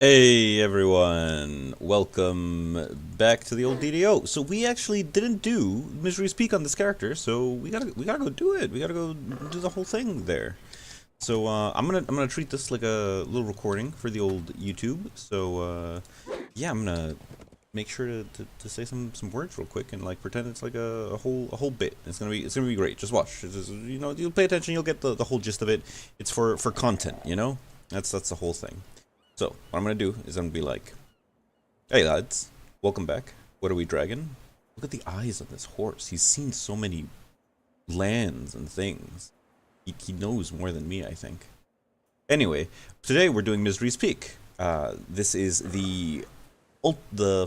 Hey everyone, welcome back to the old DDO. So we actually didn't do Misery's Peak on this character, so we gotta go do it. We gotta go do the whole thing there. So I'm gonna treat this like a little recording for the old YouTube. So yeah, I'm gonna make sure to say some words real quick and like pretend it's like a whole bit. It's gonna be great. Just watch. You'll pay attention. You'll get the whole gist of it. It's for content. That's the whole thing. So, what I'm gonna do is I'm gonna be like, hey lads, welcome back. What are we dragging? Look at the eyes of this horse. He's seen so many lands and things. He knows more than me, I think. Anyway, today we're doing Misery's Peak. This is the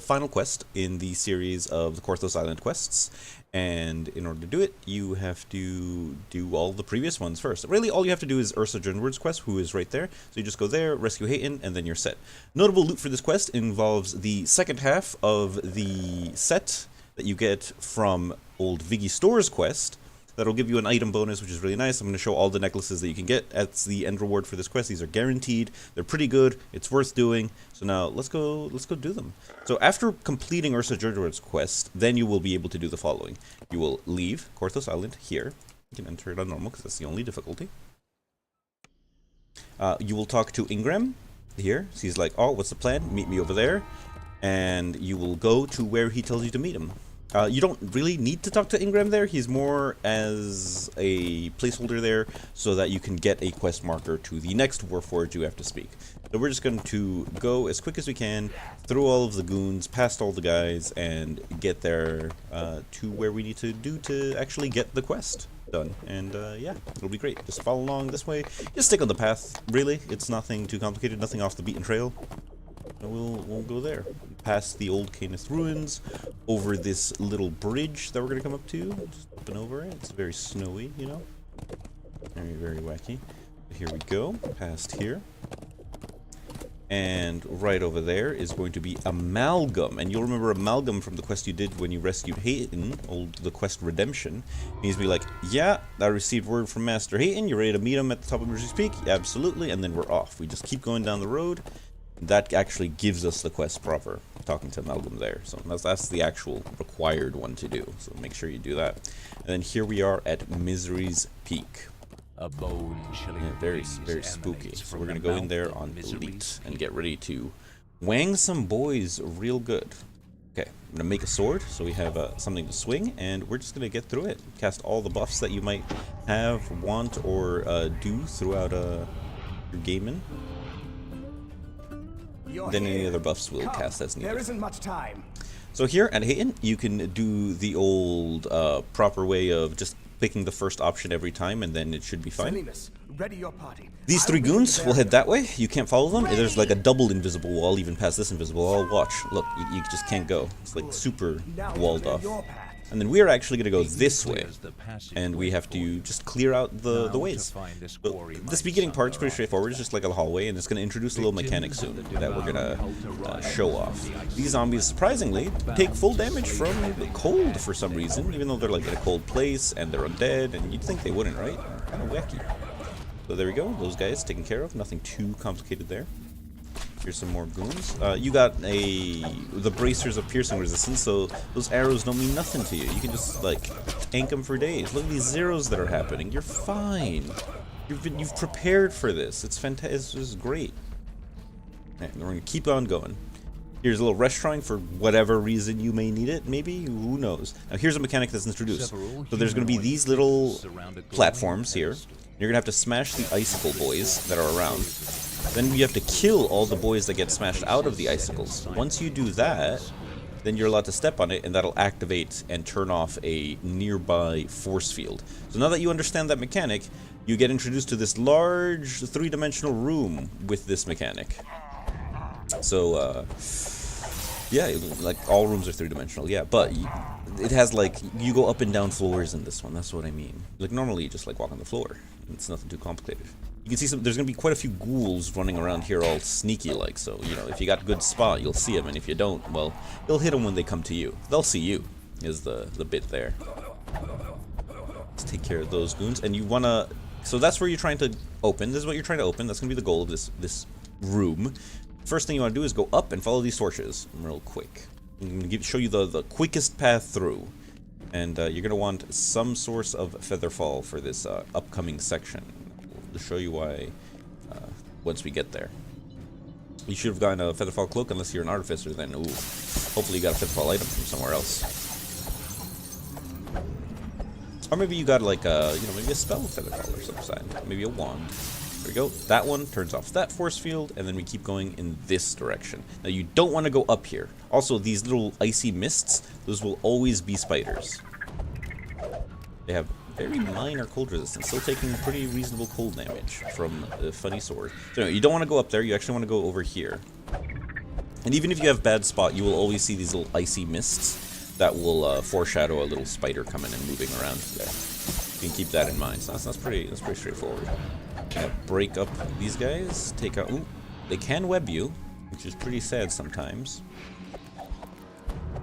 final quest in the series of the Korthos Island quests, and in order to do it, you have to do all the previous ones first. Really, all you have to do is Ursa Drinward's quest, who is right there. So you just go there, rescue Hayton, and then you're set. Notable loot for this quest involves the second half of the set that you get from old Viggy Store's quest. That'll give you an item bonus, which is really nice. I'm going to show all the necklaces that you can get. That's the end reward for this quest. These are guaranteed. They're pretty good. It's worth doing. So now let's go do them. So after completing Ursa Drinward's quest, then you will be able to do the following. You will leave Korthos Island here. You can enter it on normal because that's the only difficulty. You will talk to Ingram here. So he's like, oh, what's the plan? Meet me over there. And you will go to where he tells you to meet him. You don't really need to talk to Ingram there. He's more as a placeholder there so that you can get a quest marker to the next Warforged you have to speak. So we're just going to go as quick as we can through all of the goons, past all the guys, and get there to where we need to do to actually get the quest done. And yeah, it'll be great. Just follow along this way. Just stick on the path, really. It's nothing too complicated, nothing off the beaten trail. We'll go there, past the old Canis ruins, over this little bridge that we're gonna come up to. Just open over it. It's very snowy, you know. Very wacky. Here we go, past here, and right over there is going to be Amalgam, and you'll remember Amalgam from the quest you did when you rescued Hayton, the quest Redemption. He's be like, yeah, I received word from Master Hayton. You ready to meet him at the top of Misery's Peak? Yeah, absolutely. And then we're off. We just keep going down the road. That actually gives us the quest proper, talking to Amalgam there. So that's the actual required one to do. So make sure you do that. And then here we are at Misery's Peak. A bone-chilling Very spooky. So we're going to go in there on Elite and get ready to wang some boys real good. Okay, I'm going to make a sword so we have something to swing, and we're just going to get through it. Cast all the buffs that you might have, want, or do throughout your gaming. Then any other buffs will cast as needed. There isn't much time. So here at Hayton, you can do the old proper way of just picking the first option every time, and then it should be fine. Salinas, ready your party. These three goons will head that way. You can't follow them. There's like a double invisible wall even past this invisible wall. Watch. Look, you just can't go. It's like super walled off. And then we are actually going to go this way, and we have to just clear out the ways. But this beginning part's pretty straightforward. It's just like a hallway, and it's going to introduce a little mechanic soon that we're going to show off. These zombies, surprisingly, take full damage from the cold for some reason, even though they're like in a cold place, and they're undead, and you'd think they wouldn't, right? Kind of wacky. So there we go. Those guys taken care of. Nothing too complicated there. Here's some more goons. You got the bracers of piercing resistance, so those arrows don't mean nothing to you. You can just like tank them for days. Look at these zeros that are happening. You're fine. You've prepared for this. It's fantastic. This is great. And we're gonna keep on going. Here's a little rest shrine for whatever reason you may need it. Maybe, who knows? Now here's a mechanic that's introduced. So there's gonna be these little platforms here. You're gonna have to smash the icicle boys that are around. Then you have to kill all the boys that get smashed out of the icicles. Once you do that, then you're allowed to step on it, and that'll activate and turn off a nearby force field. So now that you understand that mechanic, you get introduced to this large three-dimensional room with this mechanic. So, yeah, like all rooms are three-dimensional, yeah, but it has like, you go up and down floors in this one, that's what I mean. Like normally you just like walk on the floor, it's nothing too complicated. You can see there's going to be quite a few ghouls running around here all sneaky like, so, you know, if you got a good spot, you'll see them, and if you don't, well, you'll hit them when they come to you. They'll see you, is the bit there. Let's take care of those goons, and you want to, so that's where you're trying to open, this is what you're trying to open, that's going to be the goal of this room. First thing you want to do is go up and follow these torches real quick. I'm going to show you the quickest path through. And you're going to want some source of Featherfall for this upcoming section. We'll show you why once we get there. You should have gotten a Featherfall cloak unless you're an artificer, then ooh. Hopefully you got a Featherfall item from somewhere else. Or maybe you got like a, you know, maybe a spell of Featherfall or some side. Maybe a wand. There we go. That one turns off that force field, and then we keep going in this direction. Now you don't want to go up here. Also, these little icy mists, those will always be spiders. They have very minor cold resistance, still taking pretty reasonable cold damage from the funny sword. So anyway, you don't want to go up there, you actually want to go over here. And even if you have bad spot, you will always see these little icy mists that will foreshadow a little spider coming and moving around there. You can keep that in mind. So that's pretty straightforward. Gonna break up these guys, take out. Ooh, they can web you, which is pretty sad sometimes.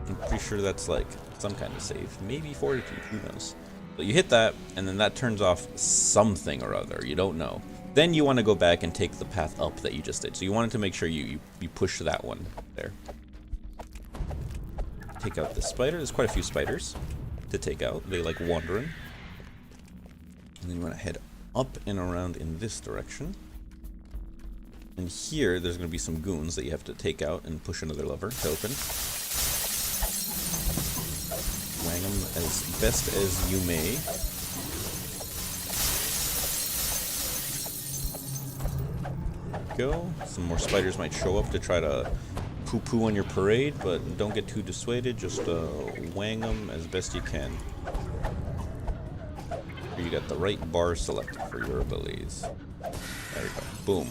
I'm pretty sure that's like some kind of save, maybe fortitude, who knows. So you hit that, and then that turns off something or other. You don't know. Then you want to go back and take the path up that you just did. So you wanted to make sure you push that one there. Take out the spider. There's quite a few spiders to take out. They like wandering. And then you want to head up and around in this direction. And here, there's going to be some goons that you have to take out and push another lever to open. Wang them as best as you may. Go. Some more spiders might show up to try to poo-poo on your parade, but don't get too dissuaded. Just wang them as best you can. You got the right bar selected for your abilities. There you go. Boom.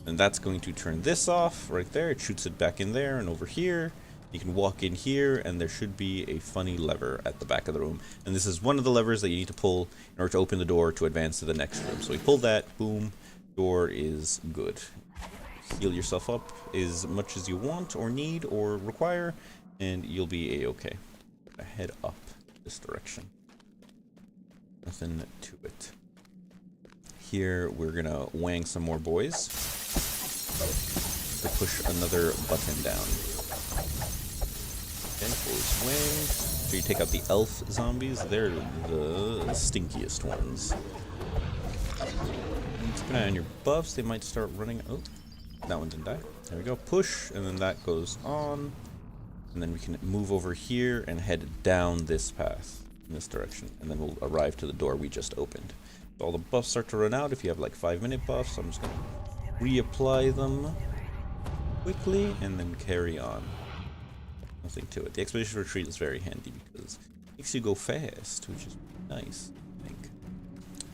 And that's going to turn this off right there. It shoots it back in there and over here. You can walk in here, and there should be a funny lever at the back of the room. And this is one of the levers that you need to pull in order to open the door to advance to the next room. So we pull that, boom, door is good. Heal yourself up as much as you want or need or require, and you'll be a-okay. Head up this direction. Nothing to it. Here, we're gonna wang some more boys to push another button down. Okay, boys wanged. So you take out the elf zombies. They're the stinkiest ones. And keep an eye on your buffs. They might start running. Oh, that one didn't die. There we go. Push, and then that goes on. And then we can move over here and head down this path in this direction. And then we'll arrive to the door we just opened. So all the buffs start to run out. If you have like 5-minute buffs, I'm just going to reapply them quickly and then carry on. Nothing to it. The Expedition Retreat is very handy because it makes you go fast, which is nice, I think.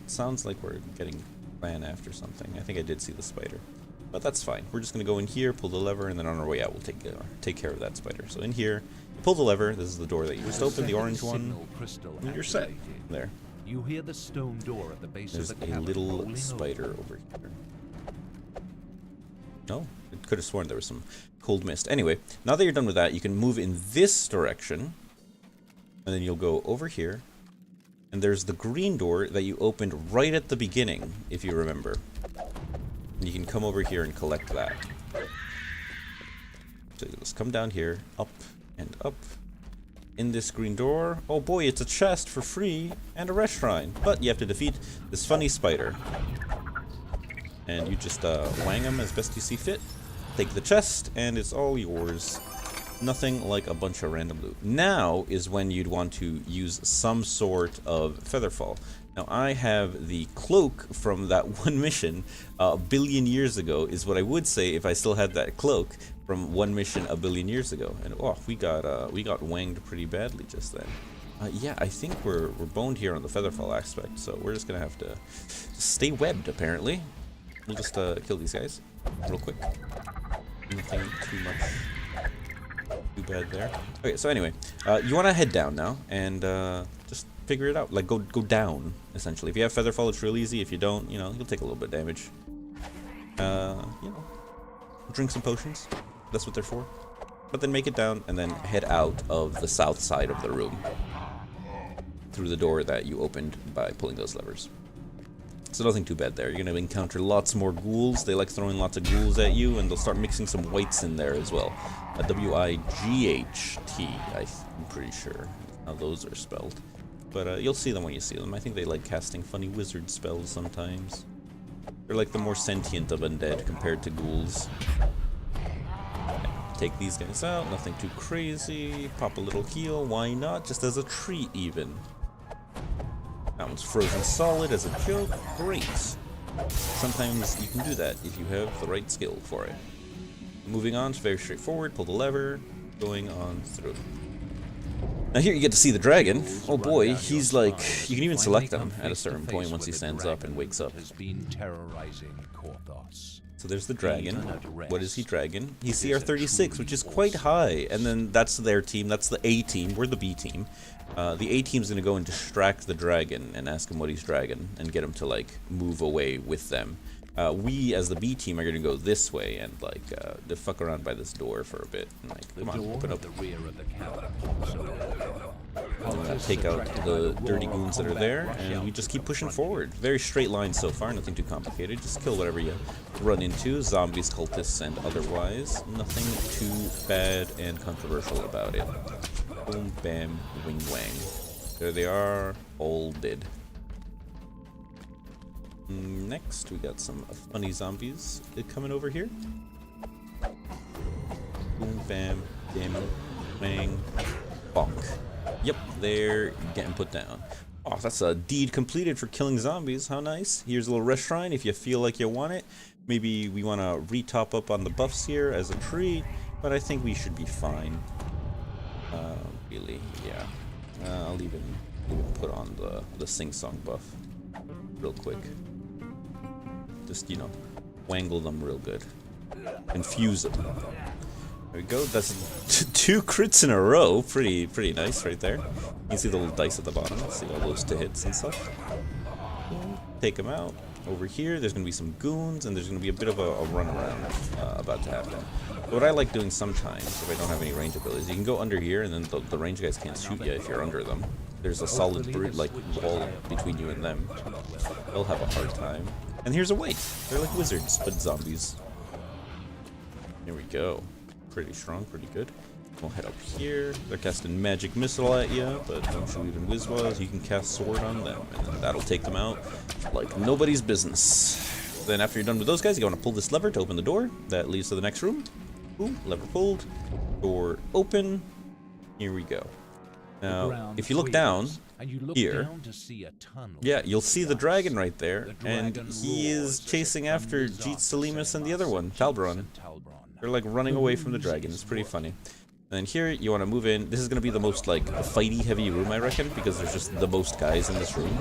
It sounds like we're getting ran after something. I think I did see the spider. But that's fine. We're just going to go in here, pull the lever, and then on our way out we'll take care of that spider. So in here, pull the lever. This is the door that you just opened, the orange one. And you're set. There. You hear the stone door at the base There's of the a cavern little rolling spider over here. No, I could have sworn there was some cold mist. Anyway, now that you're done with that, you can move in this direction, and then you'll go over here, and there's the green door that you opened right at the beginning, if you remember. And you can come over here and collect that. So let's come down here, up and up. In this green door, oh boy, it's a chest for free and a rest shrine. But you have to defeat this funny spider. And you just wang him as best you see fit. Take the chest, and it's all yours. Nothing like a bunch of random loot. Now is when you'd want to use some sort of Featherfall. Now I have the cloak from that one mission a billion years ago, is what I would say if I still had that cloak from one mission a billion years ago. And oh, we got wanged pretty badly just then. Yeah, I think we're boned here on the Featherfall aspect, so we're just gonna have to stay webbed apparently. We'll just kill these guys real quick. Nothing too bad there. Okay, so anyway, you want to head down now and just figure it out. Like go down essentially. If you have Featherfall, it's real easy. If you don't, you know, you'll take a little bit of damage. You know, drink some potions. That's what they're for. But then make it down and then head out of the south side of the room through the door that you opened by pulling those levers. So nothing too bad there. You're going to encounter lots more ghouls. They like throwing lots of ghouls at you, and they'll start mixing some whites in there as well. W-I-G-H-T, I'm pretty sure how those are spelled. But you'll see them when you see them. I think they like casting funny wizard spells sometimes. They're like the more sentient of undead compared to ghouls. Take these guys out, nothing too crazy. Pop a little heal, why not? Just as a treat even. That one's frozen solid as a joke. Great. Sometimes you can do that if you have the right skill for it. Moving on, it's very straightforward. Pull the lever, going on through. Now here you get to see the dragon. Oh boy, he's like, you can even select him at a certain point once he stands up and wakes up. So there's the dragon. What is he dragon? He's CR36, which is quite high. And then that's their team. That's the A team. We're the B team. The A team's gonna go and distract the dragon and ask him what he's dragon and get him to like move away with them. We as the B team are gonna go this way and like fuck around by this door for a bit. And, like, come on, open up. I'm gonna take out the dirty goons that are there, and we just keep pushing forward. Very straight line so far, nothing too complicated. Just kill whatever you run into, zombies, cultists, and otherwise. Nothing too bad and controversial about it. Boom, bam, wing, wang. There they are, all dead. Next, we got some funny zombies coming over here. Boom, bam, bam, wang, bonk. Yep, they're getting put down. Oh, that's a deed completed for killing zombies. How nice. Here's a little rest shrine if you feel like you want it. Maybe we want to re-top up on the buffs here as a treat, but I think we should be fine. Really, yeah. I'll even put on the sing-song buff real quick. Just, you know, wangle them real good. Confuse them. There we go. That's 2 crits in a row. Pretty nice right there. You can see the little dice at the bottom. See all those to hits and stuff. Take them out. Over here, there's going to be some goons, and there's going to be a bit of a runaround about to happen. What I like doing sometimes, if I don't have any range abilities, you can go under here, and then the range guys can't shoot you if you're under them. There's a solid like wall between you and them. They'll have a hard time. And here's a wait. They're like wizards, but zombies. Here we go. Pretty strong, pretty good. We'll head up here. They're casting magic missile at you, but don't you even Wizwas, you can cast sword on them, and then that'll take them out like nobody's business. Then after you're done with those guys, you want to pull this lever to open the door. That leads to the next room. Boom, lever pulled. Door open. Here we go. Now, if you look down here, yeah, you'll see the dragon right there, and he is chasing after Jeet Salimus and the other one, Talbron. They're like running away from the dragon. It's pretty funny. And here you want to move in. This is going to be the most like fighty heavy room, I reckon, because there's just the most guys in this room.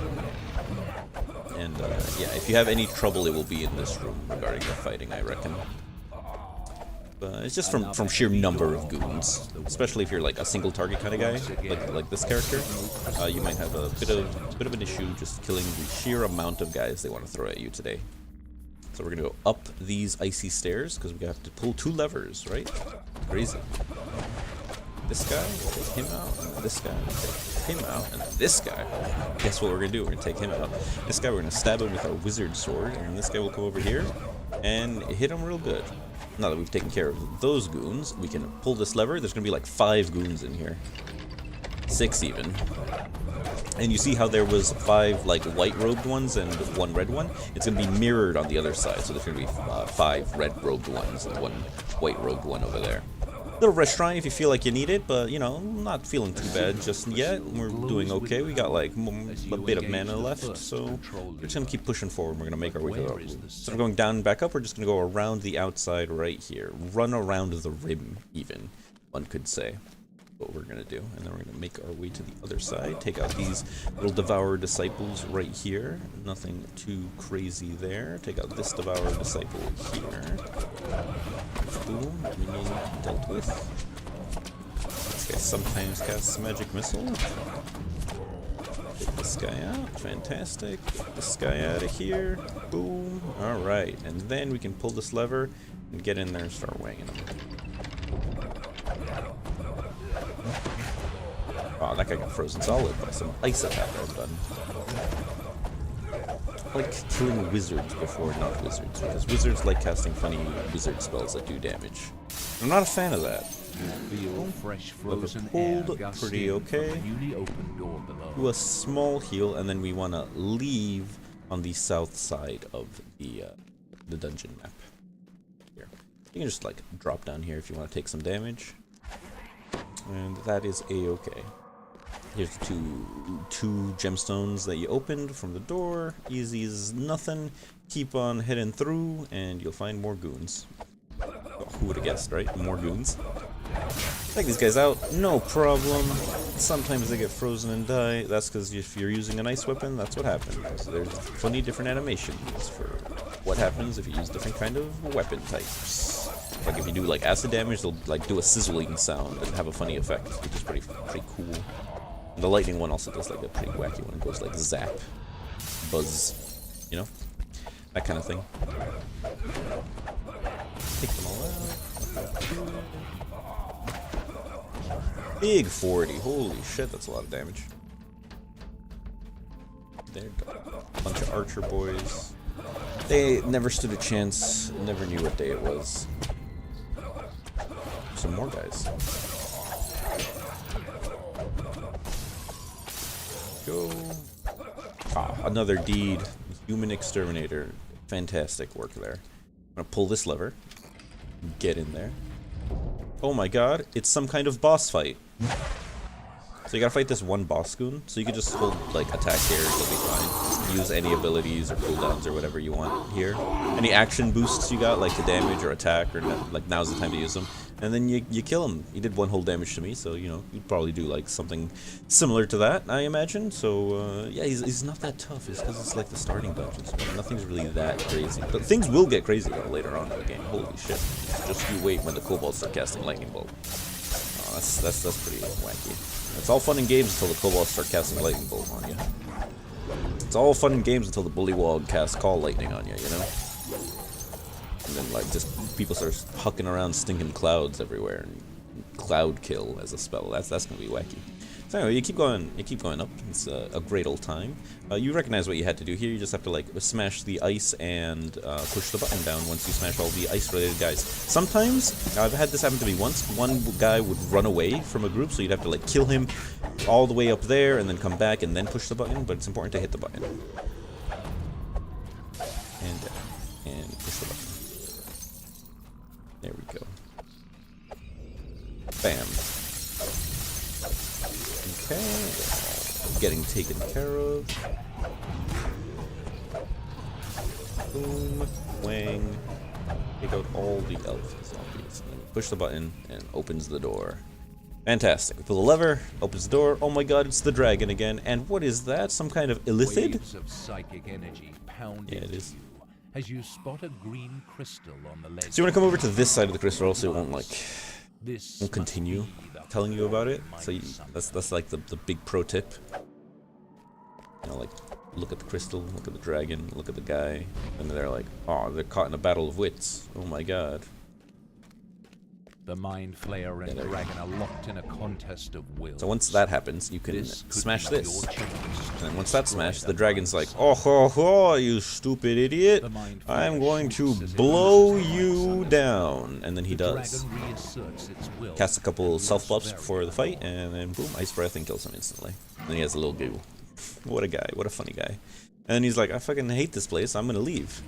And yeah, if you have any trouble, it will be in this room regarding the fighting, I reckon. But it's just from sheer number of goons, especially if you're like a single target kind of guy, like this character. You might have a bit of an issue just killing the sheer amount of guys they want to throw at you today. So we're gonna go up these icy stairs because we have to pull 2 levers, right? Crazy. This guy, take him out, and this guy, take him out, and this guy. Guess what we're gonna do? We're gonna take him out. This guy, we're gonna stab him with our wizard sword, and this guy will come over here and hit him real good. Now that we've taken care of those goons, we can pull this lever. There's gonna be like 5 goons in here. 6 even. And you see how there was 5 like white-robed ones and 1 red one? It's going to be mirrored on the other side, so there's going to be 5 red-robed ones and 1 white-robed one over there. Little rest shrine if you feel like you need it, but you know, not feeling too bad just yet. We're doing okay. We got like a bit of mana left, so we're just going to keep pushing forward. We're going to make our way to the instead of going down and back up, we're just going to go around the outside right here. Run around the rim, even, one could say. What we're gonna do, and then we're gonna make our way to the other side. Take out these little Devourer disciples right here. Nothing too crazy there. Take out this Devourer disciple here. Boom, minion dealt with. This guy sometimes casts magic missile. Get this guy out. Fantastic. Get this guy out of here. Boom. All right, and then we can pull this lever and get in there and start wanging him. Oh, that guy got frozen solid by some ice attack I've done. like killing wizards before not wizards, because wizards like casting funny wizard spells that do damage. I'm not a fan of that. Feel fresh frozen pulled air gust pretty in from okay. the newly opened door below. Do a small heal, and then we want to leave on the south side of the dungeon map. Here, you can just like drop down here if you want to take some damage, and that is a-okay. Here's the two gemstones that you opened from the door. Easy as nothing. Keep on heading through, and you'll find more goons. Oh, who would have guessed, right? More goons. Take these guys out, no problem. Sometimes they get frozen and die. That's because if you're using an ice weapon, that's what happens. There's funny different animations for what happens if you use different kind of weapon types. Like if you do like acid damage, they'll like do a sizzling sound and have a funny effect, which is pretty cool. And the lightning one also does like a pretty wacky one. It goes like zap, buzz, you know, that kind of thing. Take them all out. Big 40. Holy shit, that's a lot of damage. There you go. Bunch of archer boys. They never stood a chance. Never knew what day it was. Some more guys. Go. Ah, another deed. Human exterminator. Fantastic work there. I'm gonna pull this lever. Get in there. Oh my god, it's some kind of boss fight. So you gotta fight this one boss goon, so you can just hold, like, attack here, you'll be fine. Use any abilities or cooldowns or whatever you want here. Any action boosts you got, like to damage or attack, or like now's the time to use them. And then you kill him. He did one whole damage to me, so, you know, you'd probably do, like, something similar to that, I imagine. So, yeah, he's not that tough. It's because it's, like, the starting dungeons. Nothing's really that crazy. But things will get crazy, though, later on in the game. Holy shit. Just you wait when the kobolds start casting lightning bolt. Oh, that's pretty wacky. It's all fun and games until the kobolds start casting lightning bolt on you. It's all fun and games until the bullywog casts call lightning on you, you know? And then, like, just people start hucking around stinking clouds everywhere, and cloud kill as a spell. That's gonna be wacky. So anyway, you keep going up. It's a great old time. You recognize what you had to do here. You just have to like smash the ice and push the button down once you smash all the ice-related guys. Sometimes I've had this happen to me once. One guy would run away from a group, so you'd have to like kill him all the way up there and then come back and then push the button. But it's important to hit the button and push the button. There we go. Bam. Okay, getting taken care of. Boom, wang. Take out all the elf zombies. And then push the button and opens the door. Fantastic. We pull the lever, opens the door. Oh my god, it's the dragon again. And what is that? Some kind of illithid? Waves of psychic energy pound Yeah, it into is. you as you spot a green crystal on the ledge. So you want to come over to this side of the crystal, so it won't like This won't continue telling you about it. So that's like the big pro tip. You know, like look at the crystal, look at the dragon, look at the guy, and they're like, oh, they're caught in a battle of wits. Oh my god. The Mind Flayer and Dragon are locked in a contest of wills. So once that happens, you can This could smash be this. your chance And to then once that's destroy smashed, the the dragon's like, Mind oh ho ho, you stupid idiot. The Mind I'm Flayer going to shoots as it blow loses its you mind down. And then he The does. dragon reasserts its will Casts a couple and self buffs lives before the very fight, and then boom, ice breath and kills him instantly. And then he has a little goo. What a guy, what a funny guy. And then he's like, I fucking hate this place, I'm gonna leave.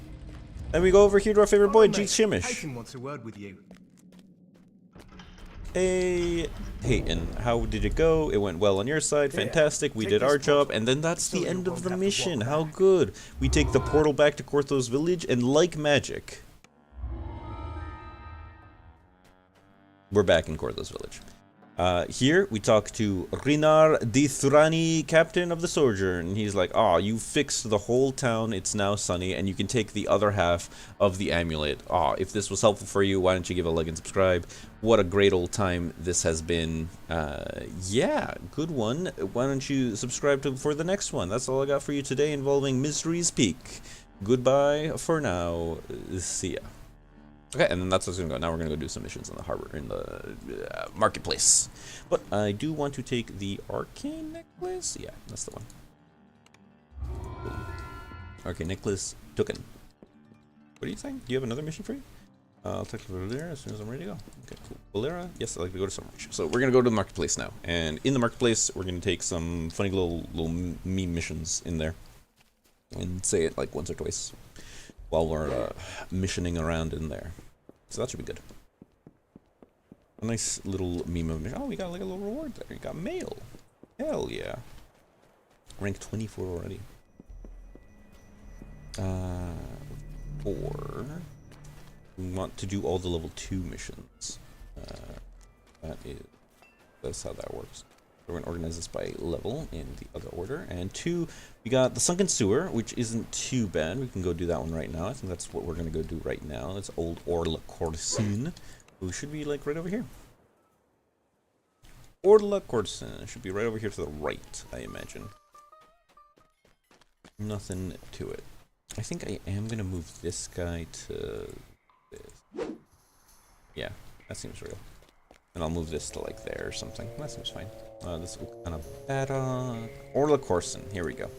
Then we go over here to our favorite boy, Jeet Shimmish. Hayton wants a word with you. Hey, Hayton, how did it go? It went well on your side, fantastic, we take did this our job, portal. and then that's So the you end of won't the have to mission. walk How back. good. We take the portal back to Korthos village, and like magic, we're back in Korthos village. Here, we talk to Rinar Dithurani, captain of the Sojourn, and he's like, "Aw, you fixed the whole town, it's now sunny, and you can take the other half of the amulet. Aw, if this was helpful for you, why don't you give a like and subscribe? What a great old time this has been. Yeah, good one. Why don't you subscribe for the next one? That's all I got for you today involving Mystery's Peak. Goodbye for now. See ya." Okay, and then that's what's gonna go. Now we're gonna go do some missions in the harbor, in the marketplace. But I do want to take the arcane necklace. Yeah, that's the one. Okay, Nicholas Tukin. What are you saying? Do you have another mission for you? I'll talk to Valera as soon as I'm ready to go. Okay, cool. Valera, yes, I'd like to go to Summerwatch. So we're gonna go to the marketplace now, and in the marketplace, we're gonna take some funny little meme missions in there, and say it like once or twice while we're missioning around in there. So that should be good. A nice little meme of mission. Oh, we got like a little reward there. We got mail. Hell yeah. Rank 24 already. Or we want to do all the level 2 missions. That's how that works. We're going to organize this by level in the other order. And 2, we got the Sunken Sewer, which isn't too bad. We can go do that one right now. I think that's what we're going to go do right now. That's Old Orla Corsin, who should be like right over here. Orla Corsin should be right over here to the right, I imagine. Nothing to it. I think I am going to move this guy to this. Yeah, that seems real. And I'll move this to like there or something. That seems fine. This will kind of better. Orla Corsin, here we go.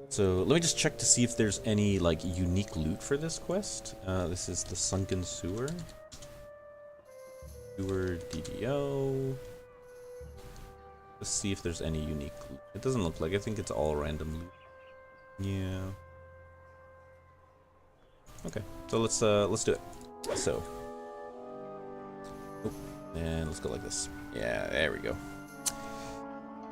So let me just check to see if there's any like unique loot for this quest. This is the Sunken Sewer. Sewer DDO. Let's see if there's any unique loot. It doesn't look like. I think it's all random loot. Yeah. Okay, so let's do it. So, and let's go like this. Yeah, there we go.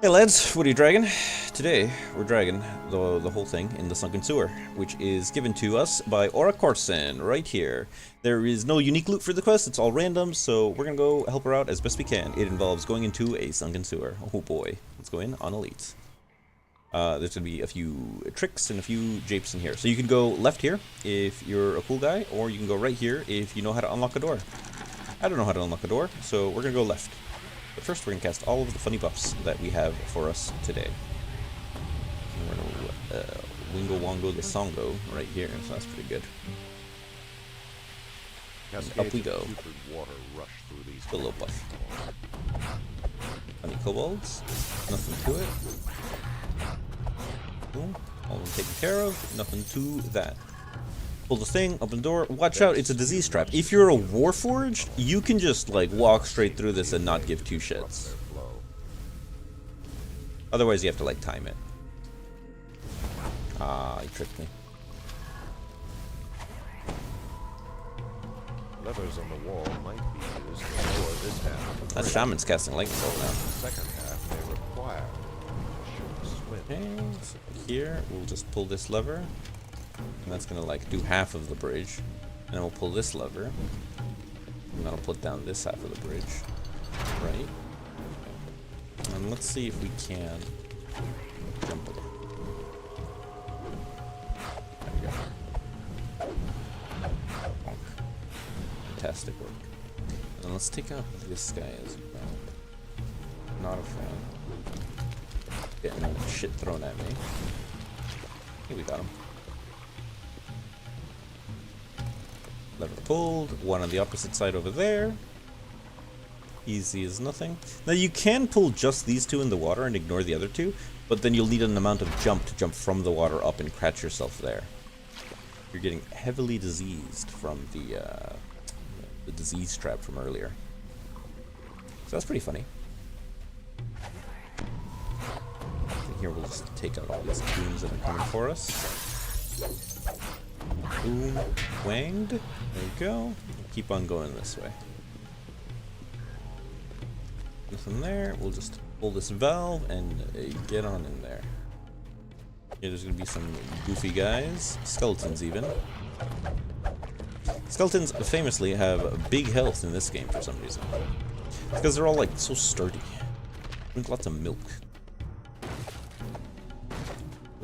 Hey lads, what are you dragging? Today we're dragging the whole thing in the Sunken Sewer, which is given to us by Orla Corsin right here. There is no unique loot for the quest; it's all random. So we're gonna go help her out as best we can. It involves going into a Sunken Sewer. Oh boy, let's go in on Elite. There's gonna be a few tricks and a few japes in here. So you can go left here if you're a cool guy, or you can go right here if you know how to unlock a door. I don't know how to unlock a door, so we're gonna go left. But first we're gonna cast all of the funny buffs that we have for us today. And we're gonna Wingo Wongo the Songo right here, so that's pretty good. And up we go. Below buff. Funny kobolds. Nothing to it. Boom. All of them taken care of. Nothing to that. Pull the thing, open the door. Watch out, it's a disease trap. If you're a Warforged, you can just like walk straight through this and not give two shits. Otherwise you have to like time it. Ah, you tricked me. Levers on the wall might be used to lower this half. That shaman's casting lightning bolt now. The second half may require Okay, so here we'll just pull this lever, and that's gonna like do half of the bridge. And then we'll pull this lever, and that'll put down this half of the bridge, right? And let's see if we can jump it. There we go. Bonk. Fantastic work. And let's take out this guy as well. Not a fan. Getting shit thrown at me. Here we got him. Lever pulled. One on the opposite side over there. Easy as nothing. Now you can pull just these two in the water and ignore the other two, but then you'll need an amount of jump to jump from the water up and catch yourself there. You're getting heavily diseased from the disease trap from earlier. So that's pretty funny. Here we'll just take out all these goons that are coming for us. Boom. Wanged. There you go. Keep on going this way. Nothing there. We'll just pull this valve and get on in there. Yeah, there's gonna be some goofy guys. Skeletons even. Skeletons famously have big health in this game for some reason. It's because they're all like so sturdy. Drink lots of milk.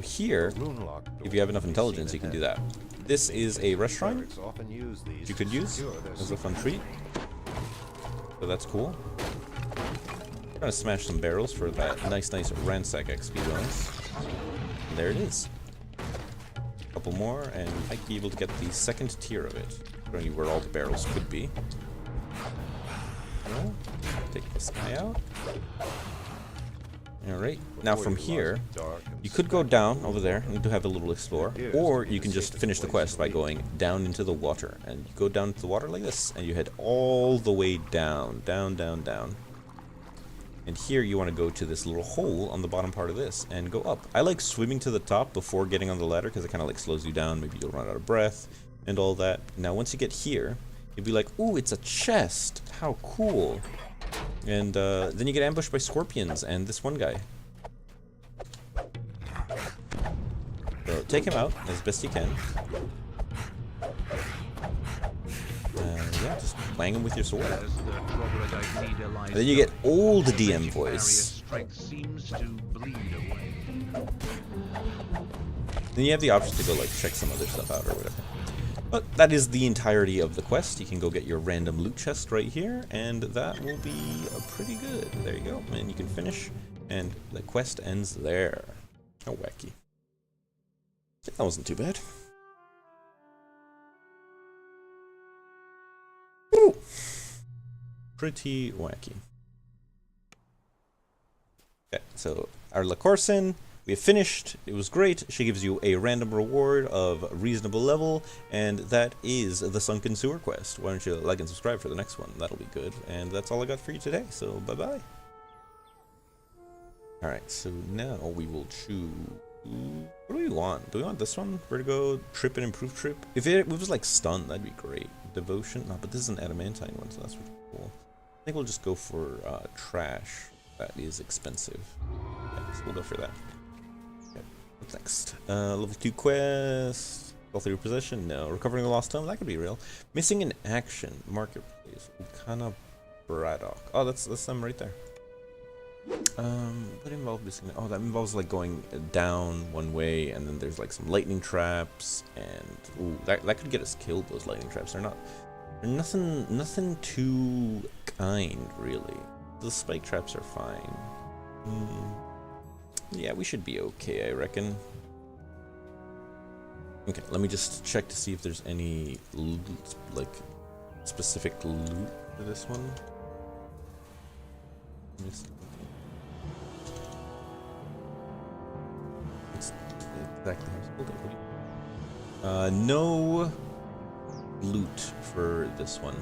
Here, if you have enough intelligence, you can do that. This is a restaurant you could use as a fun treat. So that's cool. I'm gonna smash some barrels for that nice ransack XP bonus. And there it is. A couple more, and I might be able to get the second tier of it. Showing you where all the barrels could be. Well, take this guy out. Alright, now from here, you could go down over there and do have a little explore, or you can just finish the quest by going down into the water. And you go down into the water like this, and you head all the way down, down, down, down. And here you want to go to this little hole on the bottom part of this and go up. I like swimming to the top before getting on the ladder because it kind of like slows you down. Maybe you'll run out of breath and all that. Now once you get here, you'll be like, ooh, it's a chest. How cool. And then you get ambushed by scorpions and this one guy. So take him out as best you can. Yeah, just wang him with your sword. And then you get old DM voice. Then you have the option to go like check some other stuff out or whatever. But that is the entirety of the quest. You can go get your random loot chest right here, and that will be pretty good. There you go, and you can finish, and the quest ends there. Oh, wacky. That wasn't too bad. Ooh. Pretty wacky. Okay, so our Lacorson, we have finished. It was great. She gives you a random reward of reasonable level, and that is the Sunken Sewer quest. Why don't you like and subscribe for the next one? That'll be good. And that's all I got for you today, so bye-bye. Alright, so now we will choose... What do we want? Do we want this one? Vertigo, Trip and Improve Trip? If it was like Stun, that'd be great. Devotion? No, but this is an Adamantine one, so that's pretty cool. I think we'll just go for Trash. That is expensive. Yeah, so we'll go for that. Okay, what's next? Level 2 quest. Wealthy Repossession? No. Recovering the Lost Tome? That could be real. Missing in Action. Marketplace. Ukana Braddock. Oh, that's them right there. What involves missing? Oh, that involves like going down one way, and then there's like some lightning traps, and ooh, that could get us killed. Those lightning traps. They're nothing too kind, really. The spike traps are fine. Yeah, we should be okay, I reckon. Okay, let me just check to see if there's any loot, like specific loot for this one. Exactly. No loot for this one.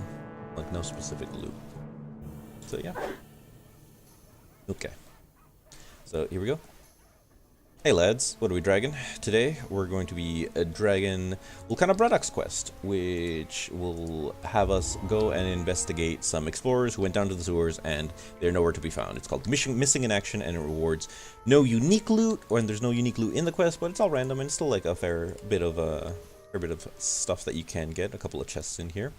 Like, no specific loot. So, yeah. Okay. So, here we go. Hey lads, what are we dragging? Today, we're going to be dragging Ukana Braddock's quest, which will have us go and investigate some explorers who went down to the sewers and they're nowhere to be found. It's called Missing in Action, and it rewards no unique loot, and there's no unique loot in the quest, but it's all random and it's still like a fair bit of stuff that you can get. A couple of chests in here.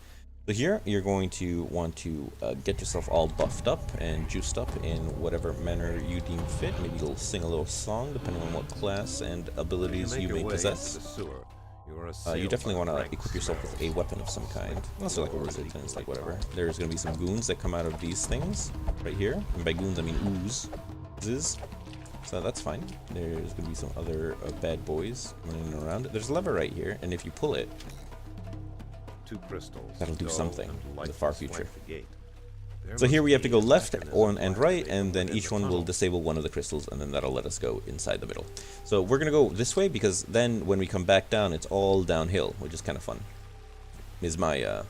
So here, you're going to want to get yourself all buffed up and juiced up in whatever manner you deem fit. Maybe you'll sing a little song, depending on what class and abilities you may possess. You definitely want to equip yourself with a weapon of some kind. Unless you're like a wizard, then it's like whatever. There's going to be some goons that come out of these things, right here. And by goons, I mean oozes. So that's fine. There's going to be some other bad boys running around. There's a lever right here, and if you pull it, that'll do something in the far future. So here we have to go left and right, and then each one will disable one of the crystals, and then that'll let us go inside the middle. So we're gonna go this way because then when we come back down, it's all downhill, which is kind of fun. Is my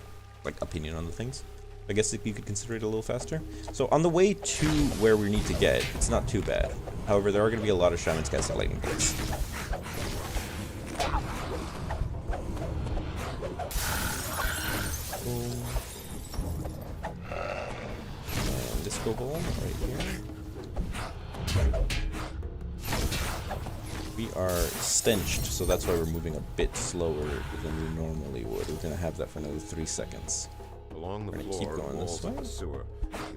like opinion on the things. I guess if you could consider it a little faster. So on the way to where we need to get, it's not too bad. However, there are gonna be a lot of shamans casting lightning bolts. And disco ball right here. We are stenched, so that's why we're moving a bit slower than we normally would. We're gonna have that for another 3 seconds. Along the We're gonna floor, keep going this way. the sewer,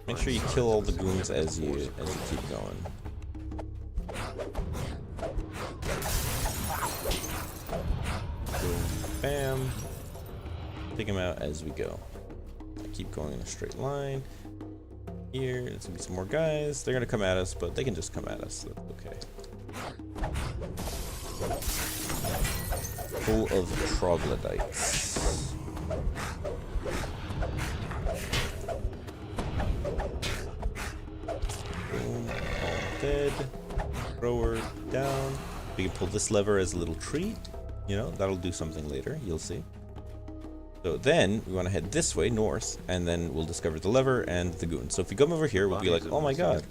Make sure you kill all the goons as you keep going. Boom, bam. Take them out as we go. I keep going in a straight line. Here, there's gonna be some more guys. They're gonna come at us, but they can just come at us. That's okay. Full of troglodytes. Boom. Oh, dead. Thrower down. We can pull this lever as a little tree. You know, that'll do something later. You'll see. So then we want to head this way, north, and then we'll discover the lever and the goon. So if we come over here, we'll be like, oh my god,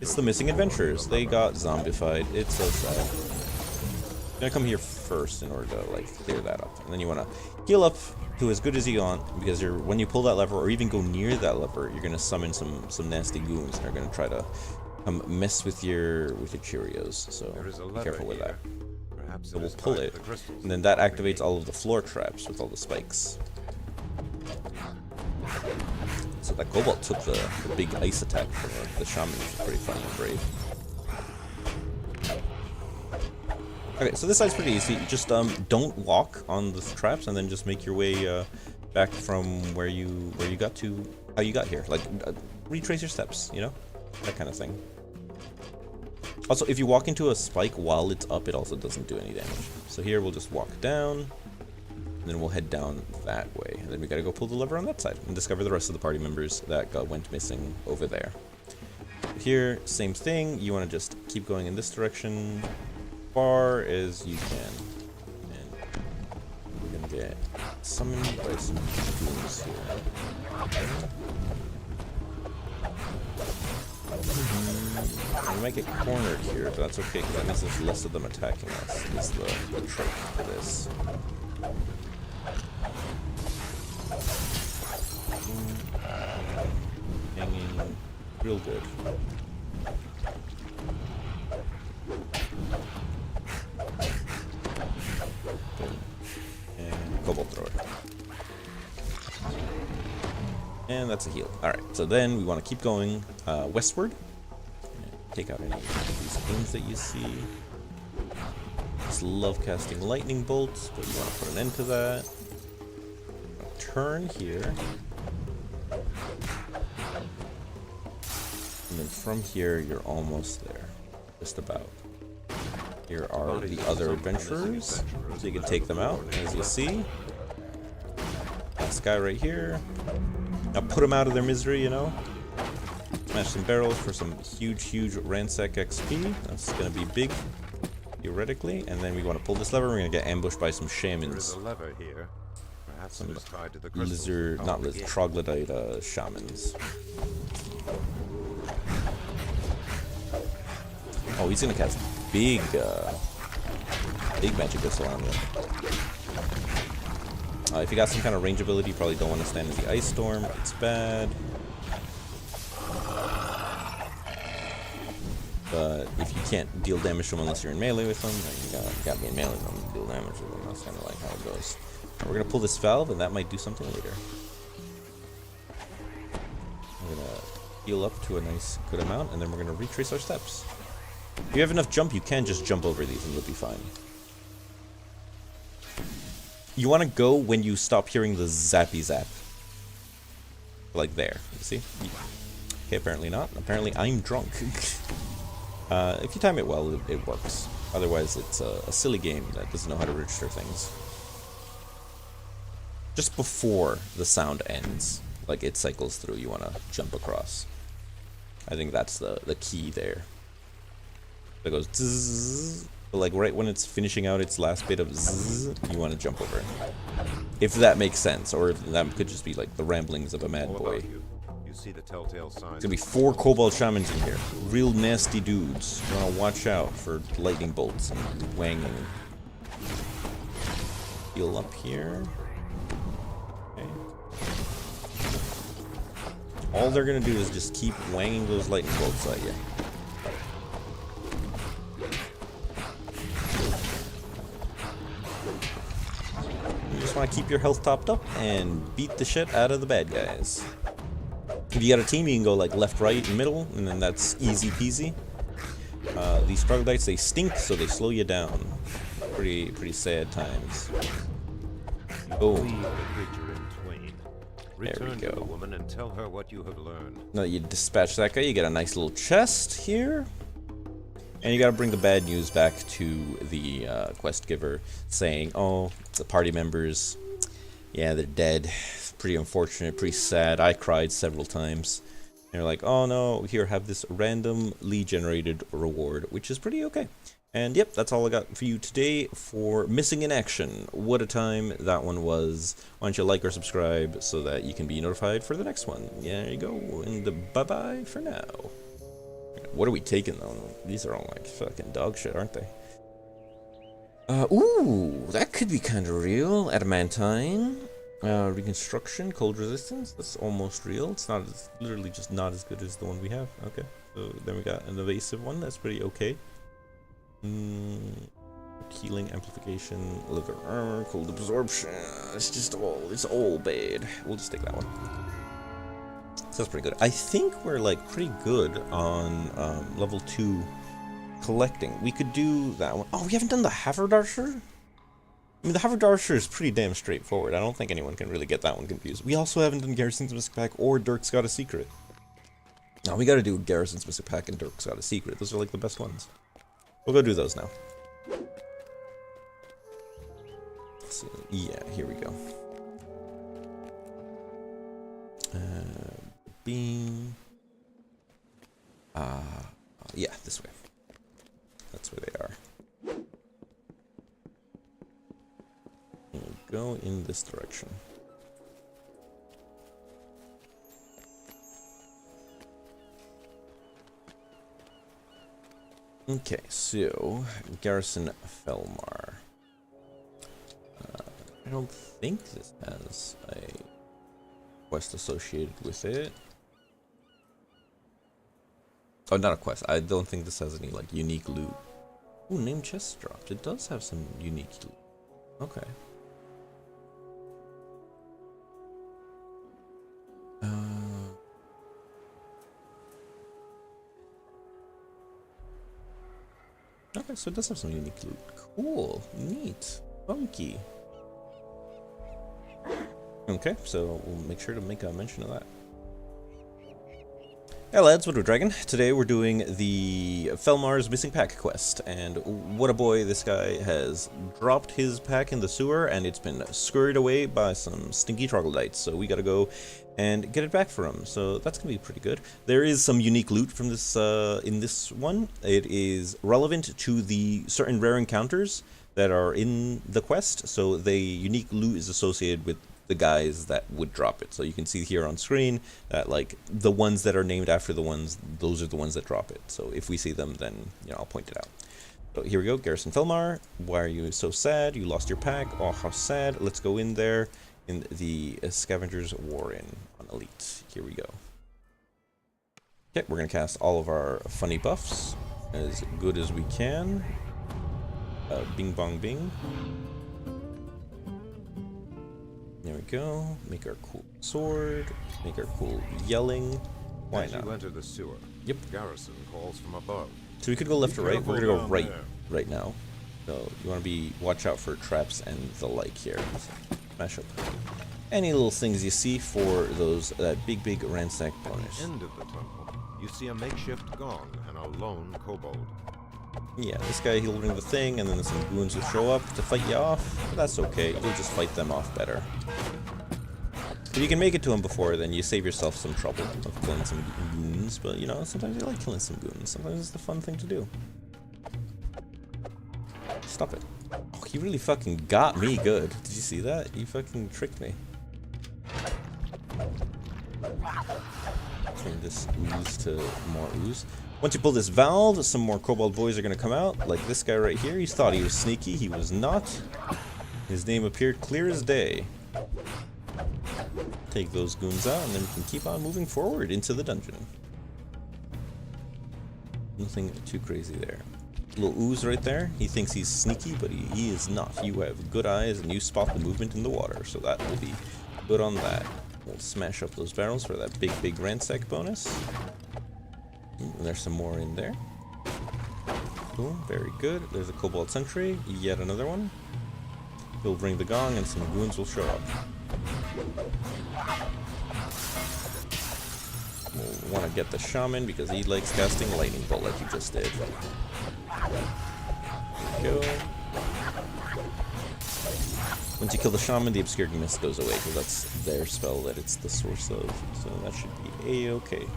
it's the missing adventurers. They got zombified. It's so sad. I'm gonna come here first in order to like clear that up, and then you want to heal up to as good as you want, because when you pull that lever or even go near that lever, you're gonna summon some nasty goons that are gonna try to mess with your Cheerios. So be careful with that. So we'll pull it, and then that activates all of the floor traps with all the spikes. So that Cobalt took the big ice attack from the shaman, which is pretty funny and brave. Okay, so this side's pretty easy. Just don't walk on the traps, and then just make your way back from where you got to, how you got here. Like retrace your steps, you know, that kind of thing. Also, if you walk into a spike while it's up, it also doesn't do any damage. So here we'll just walk down, and then we'll head down that way. And then we gotta go pull the lever on that side and discover the rest of the party members that went missing over there. Here, same thing. You want to just keep going in this direction as far as you can. And we're gonna get summoned by some goons here. We might get cornered here, but that's okay, because that means there's less of them attacking us, is the trick to this. Hanging real good. And Cobalt Thrower. And that's a heal. Alright, so then we want to keep going westward. Take out any of these things that you see. Just love casting lightning bolts, but you want to put an end to that. Turn here. And then from here, you're almost there. Just about. Here are the other adventurers, so you can take them out, as you see. This guy right here. Now put them out of their misery, you know. Smash some barrels for some huge ransack XP. That's gonna be big, theoretically. And then we want to pull this lever. We're gonna get ambushed by some shamans. There's a lever here. Perhaps Some it is tied to the lizard, not lizard, troglodyte shamans. Oh, he's gonna cast big magic missile on you. If you got some kind of range ability, you probably don't want to stand in the ice storm. It's bad. But if you can't deal damage to them unless you're in melee with them, then you gotta be in melee with them to deal damage with them. That's kind of like how it goes. We're gonna pull this valve, and that might do something later. We're gonna heal up to a nice good amount, and then we're gonna retrace our steps. If you have enough jump, you can just jump over these, and you'll be fine. You want to go when you stop hearing the zappy zap. Like there, you see? Okay, apparently not. Apparently I'm drunk. If you time it well, it works. Otherwise, it's a silly game that doesn't know how to register things. Just before the sound ends, like it cycles through, you want to jump across. I think that's the key there. It goes zzz, but like right when it's finishing out its last bit of zzz, you want to jump over it. If that makes sense, or if that could just be like the ramblings of a mad boy. You see the telltale signs. There's gonna be 4 Cobalt Shamans in here. Real nasty dudes. You wanna watch out for lightning bolts and wanging. Heal up here. Okay. All they're gonna do is just keep wanging those lightning bolts at you. You just wanna keep your health topped up and beat the shit out of the bad guys. If you got a team, you can go like left, right, and middle, and then that's easy peasy. These troglodytes, they stink, so they slow you down. Pretty sad times. Boom. There we To the go. woman and tell her what you have learned. Now that you dispatch that guy, you get a nice little chest here. And you gotta bring the bad news back to the quest giver, saying, oh, the party members, yeah, they're dead. Pretty unfortunate, pretty sad. I cried several times. They're like, oh no, here, have this randomly generated reward, which is pretty okay. And yep, that's all I got for you today for Missing in Action. What a time that one was. Why don't you like or subscribe so that you can be notified for the next one. Yeah, there you go, and bye-bye for now. What are we taking, though? These are all like fucking dog shit, aren't they? Ooh, that could be kind of real. Adamantine. Reconstruction, cold resistance. That's almost real. It's not, it's literally just not as good as the one we have. Okay, so then we got an evasive one. That's pretty okay. Healing, amplification, leather armor, cold absorption. It's all bad. We'll just take that one. So that's pretty good. I think we're like pretty good on level 2 collecting. We could do that one. Oh, we haven't done the Haverdarsher? I mean, the Haverdarsher is pretty damn straightforward. I don't think anyone can really get that one confused. We also haven't done Garrison's Mystic Pack or Dirk's Got a Secret. No, we gotta do Garrison's Mystic Pack and Dirk's Got a Secret. Those are like the best ones. We'll go do those now. So, yeah, here we go. Beam. Yeah, this way. That's where they are. We'll go in this direction. Okay, so Garrison Felmar. I don't think this has a quest associated with it. Oh, not a quest. I don't think this has any like unique loot. Ooh, named chest dropped. It does have some unique loot. Okay. Okay, so it does have some unique loot. Cool. Neat. Funky. Okay, so we'll make sure to make a mention of that. Hey lads, what are we dragging? Today we're doing the Felmar's Missing Pack quest, and what a boy, this guy has dropped his pack in the sewer, and it's been scurried away by some stinky troglodytes, so we gotta go and get it back for him, so that's gonna be pretty good. There is some unique loot from this, in this one. It is relevant to the certain rare encounters that are in the quest, so the unique loot is associated with the guys that would drop it. So you can see here on screen that like the ones that are named after the ones, those are the ones that drop it. So if we see them, then you know, I'll point it out. So here we go, Garrison Felmar. Why are you so sad? You lost your pack. Oh, how sad. Let's go in there in the Scavenger's Warren on Elite. Here we go. Okay, we're gonna cast all of our funny buffs as good as we can. Bing bong bing. There we go. Make our cool sword. Make our cool yelling. Why not? You enter the sewer. Yep. Garrison calls from above. So we could go left or right. We're gonna go right there. right now. So you want to be watch out for traps and the like here. Smash up any little things you see for those that big ransack At bonus. the end of the tunnel, you see a makeshift gong and a lone kobold. Yeah, this guy, he'll ring the thing, and then some goons will show up to fight you off. But that's okay. You'll just fight them off better. If you can make it to him before, then you save yourself some trouble of killing some goons. But, you know, sometimes you like killing some goons. Sometimes it's the fun thing to do. Stop it. Oh, he really fucking got me good. Did you see that? He fucking tricked me. Turn this ooze to more ooze. Once you pull this valve, some more kobold boys are going to come out, like this guy right here. He thought he was sneaky. He was not. His name appeared clear as day. Take those goons out, and then we can keep on moving forward into the dungeon. Nothing too crazy there. Little ooze right there. He thinks he's sneaky, but he is not. You have good eyes, and you spot the movement in the water, so that will be good on that. We'll smash up those barrels for that big ransack bonus. Ooh, there's some more in there. Cool, very good. There's a Kobold Sentry, yet another one. He'll ring the gong and some goons will show up. We'll want to get the Shaman because he likes casting Lightning Bolt like he just did. There we go. Once you kill the Shaman, the Obscurity Mist goes away because that's their spell that it's the source of. So that should be a-okay.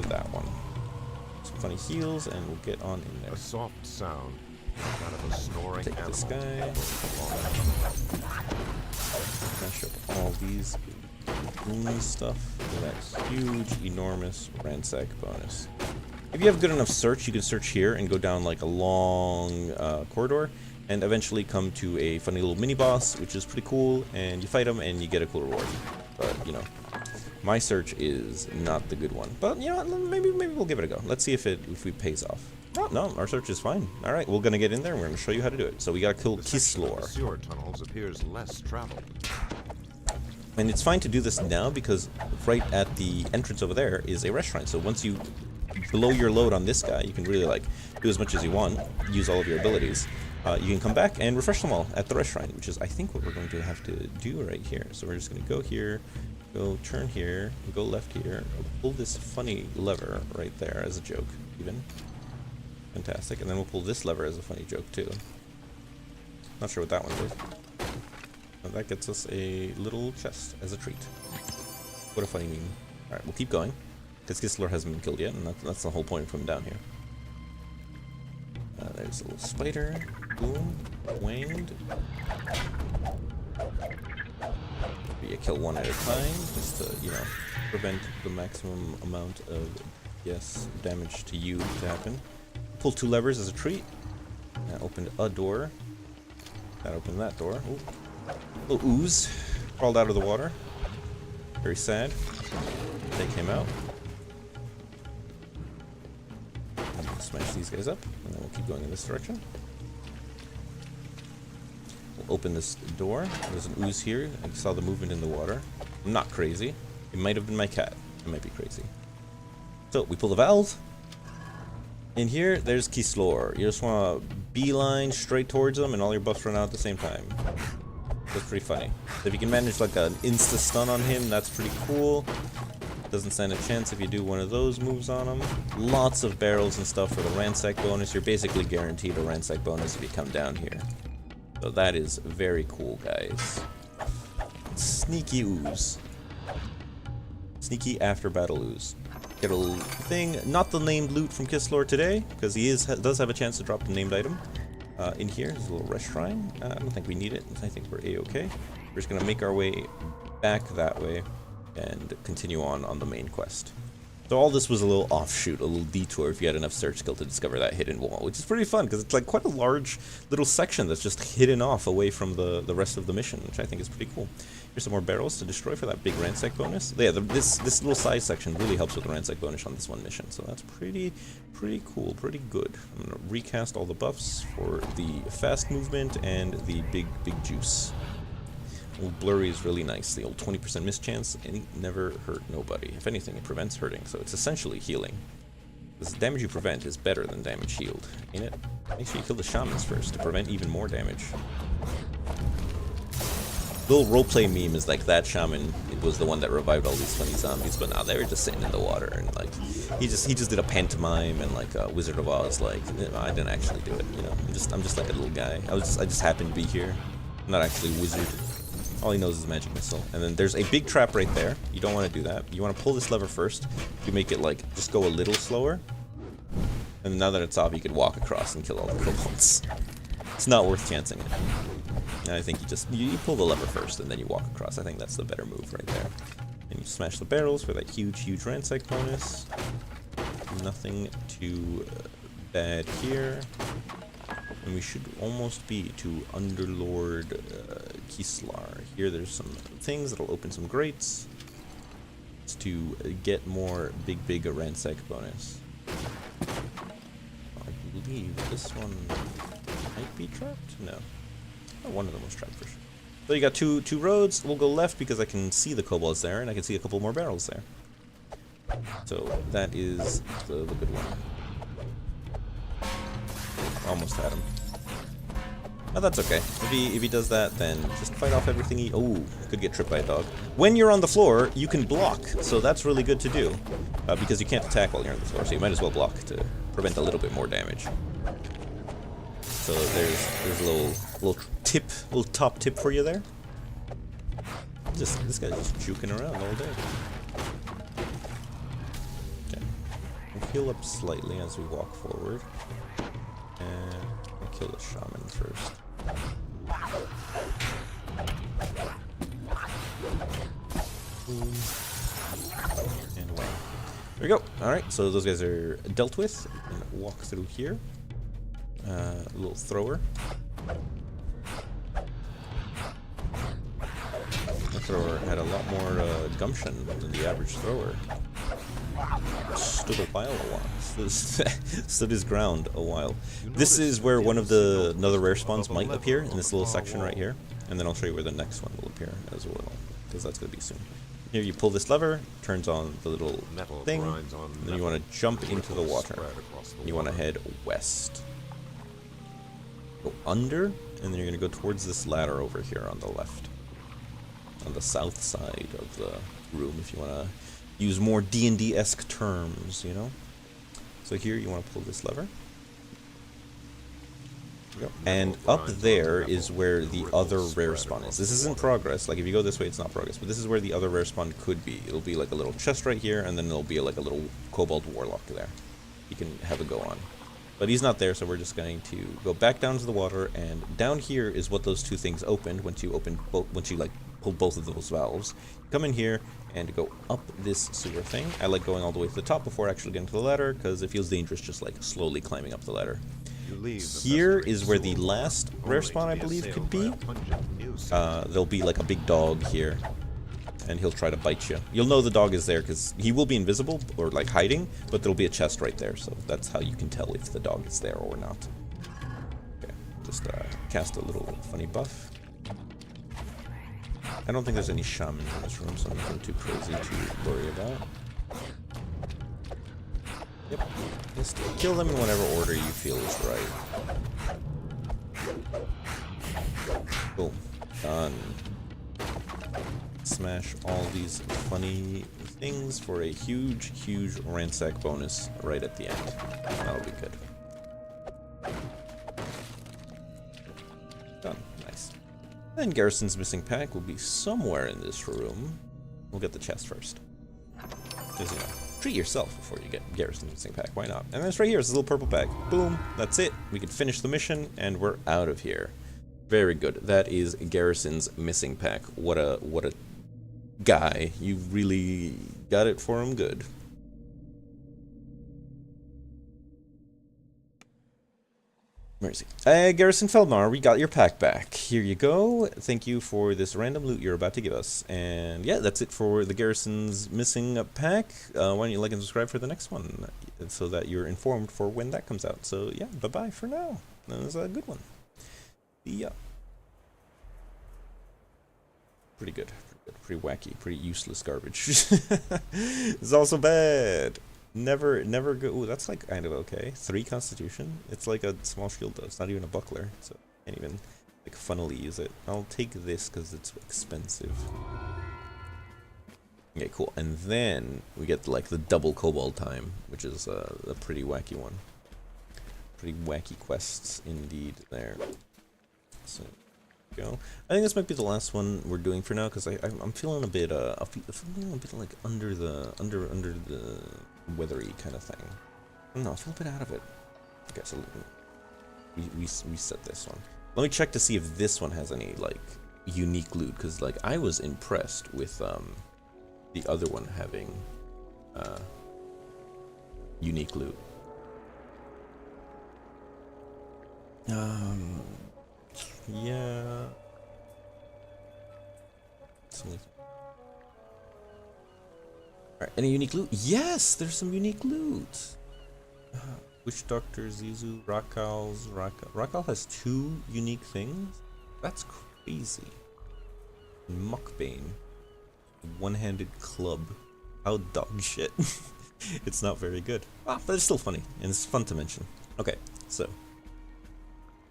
for that one. Some funny heals, and we'll get on in there. A soft sound, kind of a snoring Take animal. this guy. Smash up all these boom stuff for that huge, enormous ransack bonus. If you have good enough search, you can search here and go down like a long corridor, and eventually come to a funny little mini boss, which is pretty cool. And you fight him, and you get a cool reward. But you know, my search is not the good one. But you know what? Maybe we'll give it a go. Let's see if it pays off. No, our search is fine. All right, we're gonna get in there, and we're gonna show you how to do it. So we gotta kill The section of the Kislor. sewer tunnels appears less traveled. And it's fine to do this now because right at the entrance over there is a rest shrine. So once you blow your load on this guy, you can really like do as much as you want, use all of your abilities. You can come back and refresh them all at the rest shrine, which is I think what we're going to have to do right here. So we're just going to go here, go turn here, go left here, pull this funny lever right there as a joke even. Fantastic. And then we'll pull this lever as a funny joke too. Not sure what that one did. That gets us a little chest as a treat. What a funny meme. Alright, we'll keep going. Because Kislor hasn't been killed yet, and that's the whole point of him down here. There's a little spider. Boom. Winged. You kill one at a time, just to, you know, prevent the maximum amount of, yes, damage to you to happen. Pull two levers as a treat. That opened a door. That opened that door. Ooh. Little ooze crawled out of the water. Very sad. They came out. Smash these guys up, and then we'll keep going in this direction. We'll open this door. There's an ooze here. I saw the movement in the water. I'm not crazy. It might have been my cat. I might be crazy. So we pull the valve. In here, there's Kislor. You just want to beeline straight towards them, and all your buffs run out at the same time. That's pretty funny. So if you can manage like an insta stun on him, that's pretty cool. Doesn't stand a chance if you do one of those moves on him. Lots of barrels and stuff for the ransack bonus. You're basically guaranteed a ransack bonus if you come down here. So that is very cool, guys. Sneaky ooze. Sneaky after battle ooze. Get a little thing. Not the named loot from Kislor today, because he does have a chance to drop the named item. In here is a little rest shrine. I don't think we need it. I think we're a-okay. We're just gonna make our way back that way and continue on the main quest. So all this was a little offshoot, a little detour if you had enough search skill to discover that hidden wall, which is pretty fun because it's like quite a large little section that's just hidden off away from the rest of the mission, which I think is pretty cool. Here's some more barrels to destroy for that big ransack bonus. Yeah, this little side section really helps with the ransack bonus on this one mission, so that's pretty cool, pretty good. I'm gonna recast all the buffs for the fast movement and the big juice. Old blurry is really nice. The old 20% miss chance, and it never hurt nobody. If anything, it prevents hurting, so it's essentially healing. This damage you prevent is better than damage healed, ain't it? Make sure you kill the shamans first to prevent even more damage. Little roleplay meme is like that shaman. It was the one that revived all these funny zombies, but now they were just sitting in the water, and like he just did a pantomime and like Wizard of Oz. Like I didn't actually do it, you know. I'm just like a little guy. I just happened to be here. I'm not actually a wizard. All he knows is magic missile. And then there's a big trap right there. You don't want to do that. You want to pull this lever first. You make it like just go a little slower. And now that it's off, you can walk across and kill all the kobolds. It's not worth chancing it. And I think you pull the lever first and then you walk across. I think that's the better move right there. And you smash the barrels for that huge ransack bonus. Nothing too bad here. And we should almost be to Underlord Kislor. Here there's some things that'll open some grates. It's to get more big ransack bonus. I believe this one might be trapped? No. Oh, one of them was trapped for sure. So you got two roads. We'll go left because I can see the kobolds there, and I can see a couple more barrels there. So that is the good one. Almost had him. Oh, that's okay. If he does that, then just fight off everything he... Oh, could get tripped by a dog. When you're on the floor, you can block, so that's really good to do. Because you can't attack while you're on the floor, so you might as well block to prevent a little bit more damage. So there's a little top tip for you there. This guy's just juking around all day. Okay. heal up slightly as we walk forward. And I'll kill the shaman first. Boom. And away. There we go. Alright, so those guys are dealt with. And walk through here. A little thrower. The thrower had a lot more gumption than the average thrower. Stood a while. Stood his ground a while. This is where one of the another rare spawns might appear in this little section right here, and then I'll show you where the next one will appear as well, because that's going to be soon. Here you pull this lever, turns on the little thing, and then you want to jump into the water. You want to head west. Go under, and then you're going to go towards this ladder over here on the left. On the south side of the room, if you want to use more D&D-esque terms, you know? So here you want to pull this lever. And up there is where the other rare spawn is. This isn't progress. Like, if you go this way, it's not progress. But this is where the other rare spawn could be. It'll be like a little chest right here, and then there'll be like a little Kobold Warlock there. You can have a go on. But he's not there, so we're just going to go back down to the water, and down here is what those two things opened once you like pull both of those valves. Come in here and go up this sewer thing. I like going all the way to the top before actually getting to the ladder, because it feels dangerous just like slowly climbing up the ladder. Here is where the last rare spawn, I believe, could be. There'll be like a big dog here, and he'll try to bite you. You'll know the dog is there because he will be invisible or like hiding, but there'll be a chest right there, so that's how you can tell if the dog is there or not. Okay, just cast a little funny buff. I don't think there's any shamans in this room, so nothing too crazy to worry about. Yep, just kill them in whatever order you feel is right. Boom. Done. Smash all these funny things for a huge, huge ransack bonus right at the end. That'll be good. Done. Nice. And Garrison's missing pack will be somewhere in this room. We'll get the chest first. Because, you know, treat yourself before you get Garrison's missing pack. Why not? And it's right here. It's a little purple pack. Boom. That's it. We can finish the mission, and we're out of here. Very good. That is Garrison's missing pack. What a guy. You really got it for him good. Mercy. Garrison Feldmar, we got your pack back. Here you go. Thank you for this random loot you're about to give us. And yeah, that's it for the Garrison's missing pack. Why don't you like and subscribe for the next one so that you're informed for when that comes out. So yeah, bye-bye for now. That was a good one. Yeah. Pretty good. Pretty wacky. Pretty useless garbage. It's also bad. Never go. Ooh, that's like kind of okay. 3 constitution. It's like a small shield though. It's not even a buckler, so I can't even like funnily use it. I'll take this because it's expensive. Okay, cool. And then we get like the double kobold time, which is a pretty wacky one. Pretty wacky quests indeed there. So go. I think this might be the last one we're doing for now because I'm feeling a bit feeling a bit like under the weathery kind of thing. I don't know, I feel a bit out of it. Okay, so we set this one. Let me check to see if this one has any like unique loot, because like I was impressed with the other one having unique loot. Yeah. Alright, any unique loot? Yes, there's some unique loot. Witch Doctor, Zizu, Rakals, Rakal has 2 unique things? That's crazy. Muckbane. One-handed club. How dog shit. It's not very good. Ah, but it's still funny, and it's fun to mention. Okay, so.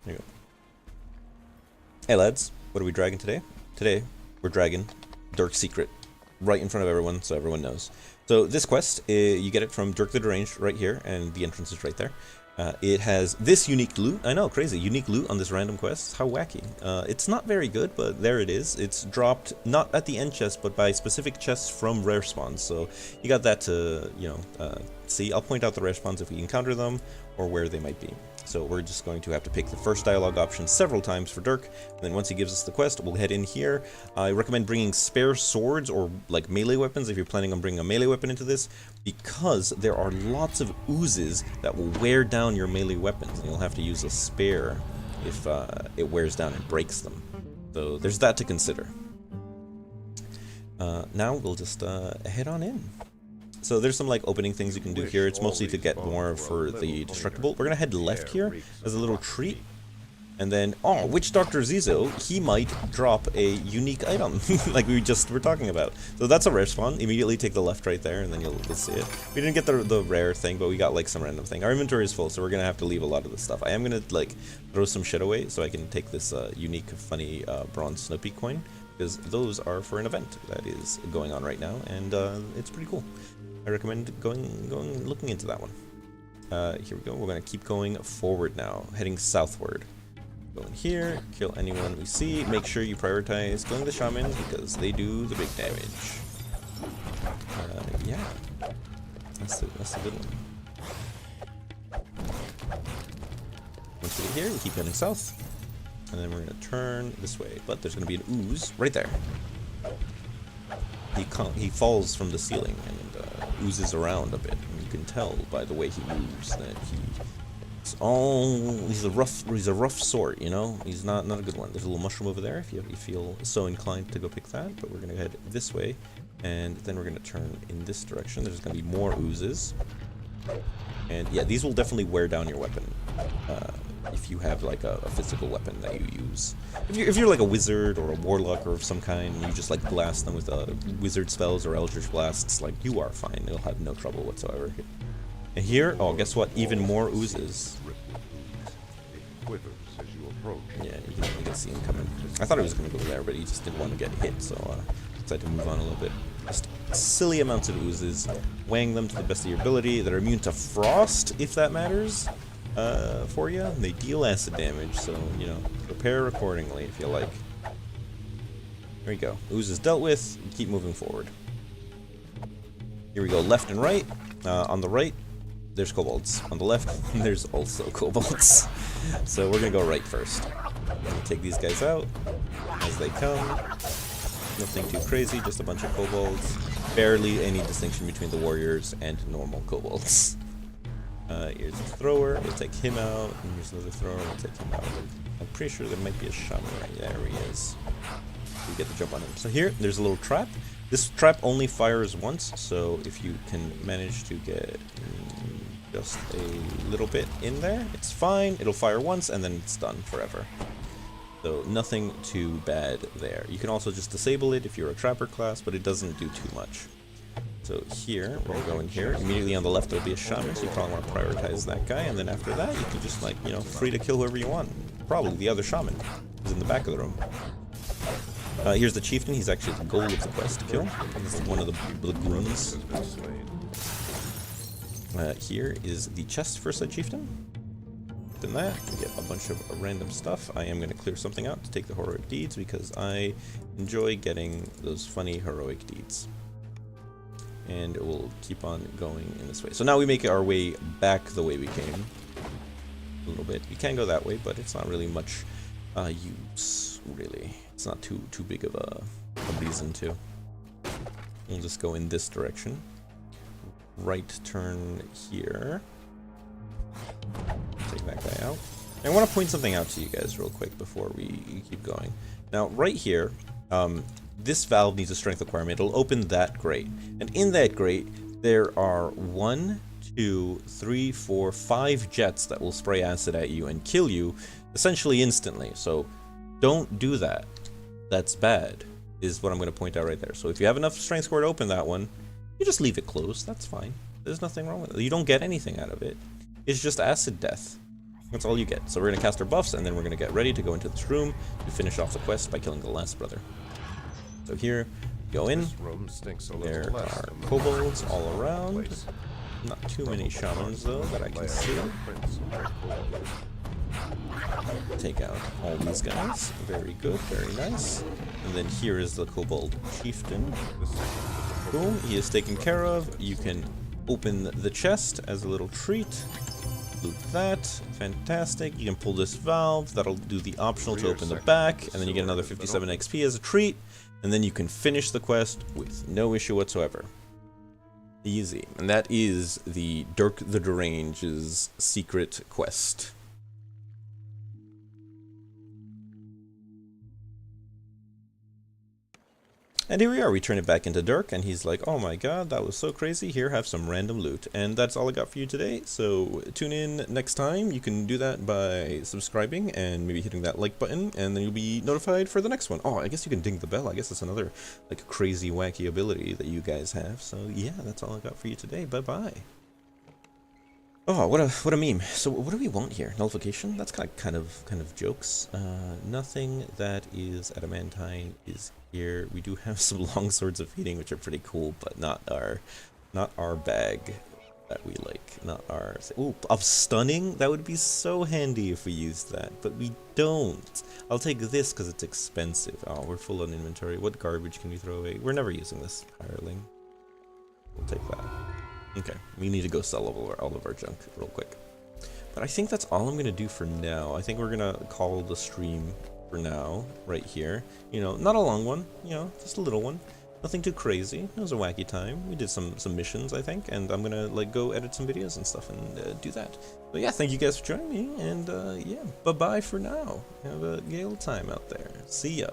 There you go. Hey lads, what are we dragging today? Today, we're dragging Dirk Secret. Right in front of everyone, so everyone knows. So this quest, you get it from Dirk the Deranged right here, and the entrance is right there. It has this unique loot. I know, crazy. Unique loot on this random quest. How wacky. It's not very good, but there it is. It's dropped not at the end chest, but by specific chests from rare spawns. So you got that to, you know, see. I'll point out the rare spawns if we encounter them or where they might be. So we're just going to have to pick the first dialogue option several times for Dirk. And then once he gives us the quest, we'll head in here. I recommend bringing spare swords or like melee weapons if you're planning on bringing a melee weapon into this, because there are lots of oozes that will wear down your melee weapons, and you'll have to use a spare if it wears down and breaks them. So there's that to consider. Now we'll just head on in. So there's some like opening things you can do here. It's mostly to get more for the destructible. We're gonna head left here as a little treat. And then, oh, Witch Doctor Zizo, he might drop a unique item, like we just were talking about. So that's a rare spawn. Immediately take the left right there, and then you'll see it. We didn't get the rare thing, but we got like some random thing. Our inventory is full, so we're gonna have to leave a lot of the stuff. I am gonna like throw some shit away so I can take this unique, funny bronze Snoopy coin, because those are for an event that is going on right now, and it's pretty cool. I recommend looking into that one. Here we go. We're gonna keep going forward now, heading southward. Go in here, kill anyone we see. Make sure you prioritize killing the shaman because they do the big damage. Yeah, that's a good one. Once we get here, we keep heading south, and then we're gonna turn this way. But there's gonna be an ooze right there. He falls from the ceiling and oozes around a bit. And you can tell by the way he moves that he's a rough sort, you know. He's not a good one. There's a little mushroom over there if you feel so inclined to go pick that. But we're gonna head this way, and then we're gonna turn in this direction. There's gonna be more oozes, and yeah, these will definitely wear down your weapon. If you have like a physical weapon that you use. If you're like a wizard or a warlock or of some kind, and you just like blast them with wizard spells or eldritch blasts, like you are fine. You'll have no trouble whatsoever. And here, oh, guess what? Even more oozes. Yeah, you can see him coming. I thought he was going to go there, but he just didn't want to get hit, so decided to move on a little bit. Just silly amounts of oozes. Weighing them to the best of your ability. That are immune to frost, if that matters. For you. They deal acid damage, so, you know, prepare accordingly if you like. There we go. Ooze is dealt with. Keep moving forward. Here we go, left and right. On the right, there's kobolds. On the left, there's also kobolds. So we're gonna go right first. We're gonna take these guys out as they come. Nothing too crazy, just a bunch of kobolds. Barely any distinction between the warriors and normal kobolds. Here's a thrower, we'll take him out, and here's another thrower, we'll take him out. I'm pretty sure there might be a shaman right there. He is. We get the jump on him. So here, there's a little trap. This trap only fires once, so if you can manage to get just a little bit in there, it's fine. It'll fire once, and then it's done forever. So nothing too bad there. You can also just disable it if you're a trapper class, but it doesn't do too much. So here, we're going here. Immediately on the left, there'll be a shaman, so you probably want to prioritize that guy. And then after that, you can just, like, you know, free to kill whoever you want. Probably the other shaman, who's in the back of the room. Here's the chieftain. He's actually the goal of the quest to kill. This is one of the grunts. Here is the chest for said chieftain. Open that, we get a bunch of random stuff. I am going to clear something out to take the heroic deeds because I enjoy getting those funny heroic deeds. And we'll keep on going in this way. So now we make our way back the way we came. A little bit. We can go that way, but it's not really much use, really. It's not too big of a reason to. We'll just go in this direction. Right turn here. Take that guy out. I want to point something out to you guys real quick before we keep going. Now, right here, this valve needs a strength requirement. It'll open that grate. And in that grate, there are 1, 2, 3, 4, 5 jets that will spray acid at you and kill you essentially instantly. So don't do that. That's bad, is what I'm going to point out right there. So if you have enough strength score to open that one, you just leave it closed. That's fine. There's nothing wrong with it. You don't get anything out of it. It's just acid death. That's all you get. So we're going to cast our buffs, and then we're going to get ready to go into this room to finish off the quest by killing the last brother. So here, go in. There are kobolds all around. Not too many shamans though that I can see. Take out all these guys. Very good, very nice. And then here is the Kobold Chieftain. Boom, he is taken care of. You can open the chest as a little treat. Loot that. Fantastic. You can pull this valve. That'll do the optional to open the back. And then you get another 57 XP as a treat. And then you can finish the quest with no issue whatsoever. Easy. And that is the Dirk the Derange's secret quest. And here we are, we turn it back into Dirk, and he's like, oh my god, that was so crazy, here, have some random loot. And that's all I got for you today, so tune in next time. You can do that by subscribing and maybe hitting that like button, and then you'll be notified for the next one. Oh, I guess you can ding the bell. I guess that's another, like, crazy, wacky ability that you guys have. So yeah, that's all I got for you today. Bye-bye. Oh, what a meme. So what do we want here? Nullification? That's kind of jokes. Nothing that is adamantine is here. We do have some long swords of feeding, which are pretty cool, but not our bag that we like. Not our. Ooh, of stunning. That would be so handy if we used that, but we don't. I'll take this because it's expensive. Oh, we're full on inventory. What garbage can we throw away? We're never using this hireling. We'll take that. Okay, we need to go sell all of our junk real quick. But I think that's all I'm going to do for now. I think we're going to call the stream for now, right here. You know, not a long one, you know, just a little one. Nothing too crazy. It was a wacky time. We did some missions, I think, and I'm going to, like, go edit some videos and stuff and do that. But yeah, thank you guys for joining me, and yeah, bye-bye for now. Have a gay old time out there. See ya.